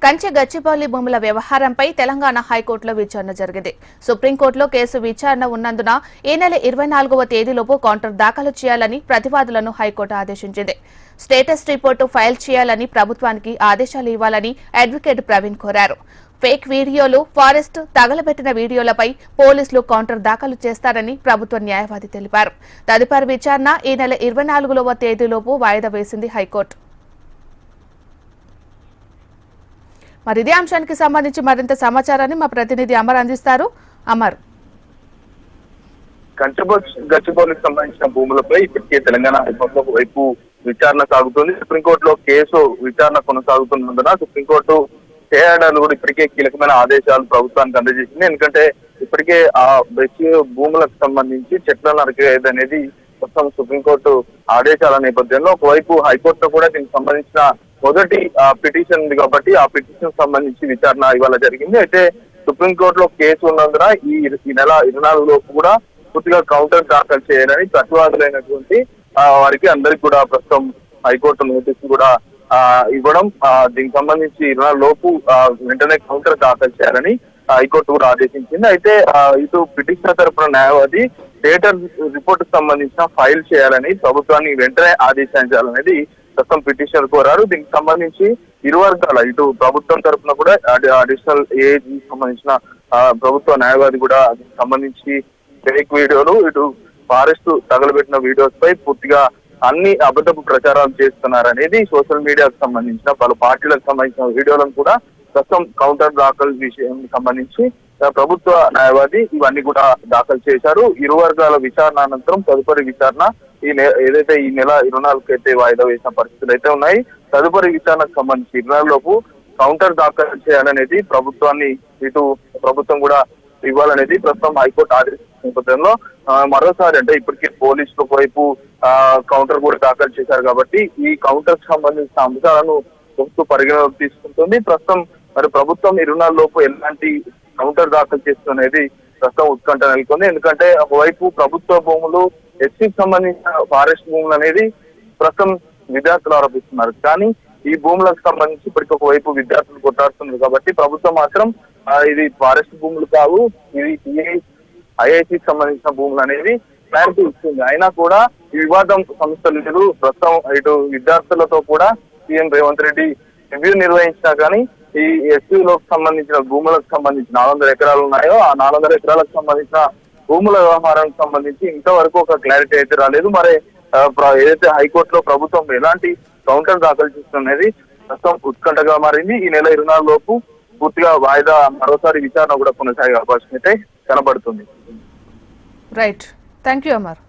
కంచె గచ్చిబౌలి భూముల వ్యవహారంపై తెలంగాణ హైకోర్టులో విచారణ జరిగింది. సుప్రీంకోర్టులో కేసు విచారణ ఉన్నందున ఈ నెల 24వ తేదీలోపు కౌంటర్ దాఖలు చేయాలని ప్రతివాదులను హైకోర్టు ఆదేశించింది. స్టేటస్ రిపోర్టు ఫైల్ చేయాలని ప్రభుత్వానికి ఆదేశాలు ఇవ్వాలని అడ్వకేట్ ప్రవీణ్ కోరారు. ఫేక్ వీడియోలు, ఫారెస్ట్ తగలబెట్టిన వీడియోలపై పోలీసులు కౌంటర్ దాఖలు చేస్తారని ప్రభుత్వ న్యాయవాది తెలిపారు. తదుపరి విచారణ ఈ నెల 24వ తేదీలోపు వాయిదా వేసింది హైకోర్టు. మరి ఇదే అంశానికి సంబంధించి మరింత సమాచారాన్ని మా ప్రతినిధి అమర్ అందిస్తారు. అమర్, గచ్చిబౌలికి సంబంధించిన భూములపై ఇప్పటికే తెలంగాణ హైకోర్టులో వైపు విచారణ సాగుతుంది. సుప్రీంకోర్టులో కేసు విచారణ కొనసాగుతున్నందున సుప్రీంకోర్టు ఆర్డర్లు కూడా ఇప్పటికే కీలకమైన ఆదేశాలు ప్రభుత్వానికి అందజేసింది. ఎందుకంటే ఇప్పటికే ఆ భూములకు సంబంధించి చెట్ల నరికేది అనేది మొత్తం సుప్రీంకోర్టు ఆదేశాల నేపథ్యంలో ఒకవైపు హైకోర్టులో కూడా దీనికి సంబంధించిన మొదటి పిటిషన్ ఉంది కాబట్టి ఆ పిటిషన్ సంబంధించి విచారణ ఇవాళ జరిగింది. అయితే సుప్రీంకోర్టులో కేసు ఉన్నందున ఈ నెల 24 లోపు కూడా పూర్తిగా కౌంటర్ దాఖలు చేయాలని ప్రతివాదులైనటువంటి వారికి అందరికి కూడా ప్రస్తుతం హైకోర్టు నోటీసు కూడా ఇవ్వడం, దీనికి సంబంధించి 24 లోపు వెంటనే కౌంటర్ దాఖలు చేయాలని హైకోర్టు కూడా ఆదేశించింది. అయితే ఇటు పిటిషనర్ తరపున న్యాయవాది స్టేటస్ రిపోర్ట్ కు సంబంధించిన ఫైల్ చేయాలని ప్రభుత్వాన్ని వెంటనే ఆదేశించాలనేది ప్రస్తుతం పిటిషనర్ కోరారు. దీనికి సంబంధించి ఇరు వర్గాల ఇటు ప్రభుత్వం తరఫున కూడా అడిషనల్ ఏజీ సంబంధించిన ప్రభుత్వ న్యాయవాది కూడా దీనికి సంబంధించి ఫేక్ వీడియోలు, ఇటు ఫారెస్ట్ తగలబెట్టిన వీడియోస్ పై పూర్తిగా అన్ని అబద్ధపు ప్రచారాలు చేస్తున్నారనేది సోషల్ మీడియాకు సంబంధించిన పలు పార్టీలకు సంబంధించిన వీడియోలను కూడా ప్రస్తుతం కౌంటర్ దాఖలు విషయానికి సంబంధించి ప్రభుత్వ న్యాయవాది ఇవన్నీ కూడా దాఖలు చేశారు. ఇరు వర్గాల విచారణ అనంతరం తదుపరి విచారణ ఏదైతే ఈ నెల 24కి అయితే వాయిదా వేసిన పరిస్థితులు అయితే ఉన్నాయి. తదుపరి విచారణకు సంబంధించి 24 లోపు కౌంటర్ దాఖలు చేయాలనేది ప్రభుత్వాన్ని ఇటు ప్రభుత్వం కూడా ఇవ్వాలనేది ప్రస్తుతం హైకోర్టు ఆదేశించిన నేపథ్యంలో మరోసారి అంటే ఇప్పటికే పోలీసులు వైపు కౌంటర్ కూడా దాఖలు చేశారు కాబట్టి ఈ కౌంటర్ కు సంబంధించిన అంశాలను ప్రభుత్వం పరిగణలోకి తీసుకుంటుంది. ప్రస్తుతం మరి ప్రభుత్వం 24 లోపు ఎలాంటి కౌంటర్ దాఖలు చేస్తున్నది ప్రస్తుతం ఉత్కంఠ నెలకొంది. ఎందుకంటే ఒకవైపు ప్రభుత్వ భూములు, ఎస్సీకి సంబంధించిన ఫారెస్ట్ భూములు అనేది ప్రస్తుతం విద్యార్థులు ఆరోపిస్తున్నారు. కానీ ఈ భూములకు సంబంధించి ఇప్పటికి ఒకవైపు విద్యార్థులు కొట్టాడుతున్నారు కాబట్టి ప్రభుత్వం మాత్రం ఇది ఫారెస్ట్ భూములు కావు, ఇది ఐఐటికి సంబంధించిన భూములు అనేది క్లారిటీ ఇస్తుంది. అయినా కూడా ఈ వివాదం సంస్థ లేదు. ప్రస్తుతం ఇటు విద్యార్థులతో కూడా సీఎం రేవంత్ రెడ్డి రివ్యూ నిర్వహించినా కానీ ఈ ఎస్సీలకు సంబంధించిన భూములకు సంబంధించి 400 ఎకరాలు ఉన్నాయో ఆ 400 ఎకరాలకు సంబంధించిన భూముల వ్యవహారానికి సంబంధించి ఇంతవరకు ఒక క్లారిటీ అయితే రాలేదు. మరి ఏదైతే హైకోర్టులో ప్రభుత్వం ఎలాంటి కౌంటర్ దాఖలు చేస్తున్నది ప్రస్తుతం ఉత్కంఠగా మారింది. ఈ నెల 24 లోపు పూర్తిగా వాయిదా మరోసారి విచారణ కూడా కొనసాగే అవకాశం అయితే కనబడుతుంది. Right, thank you Amar.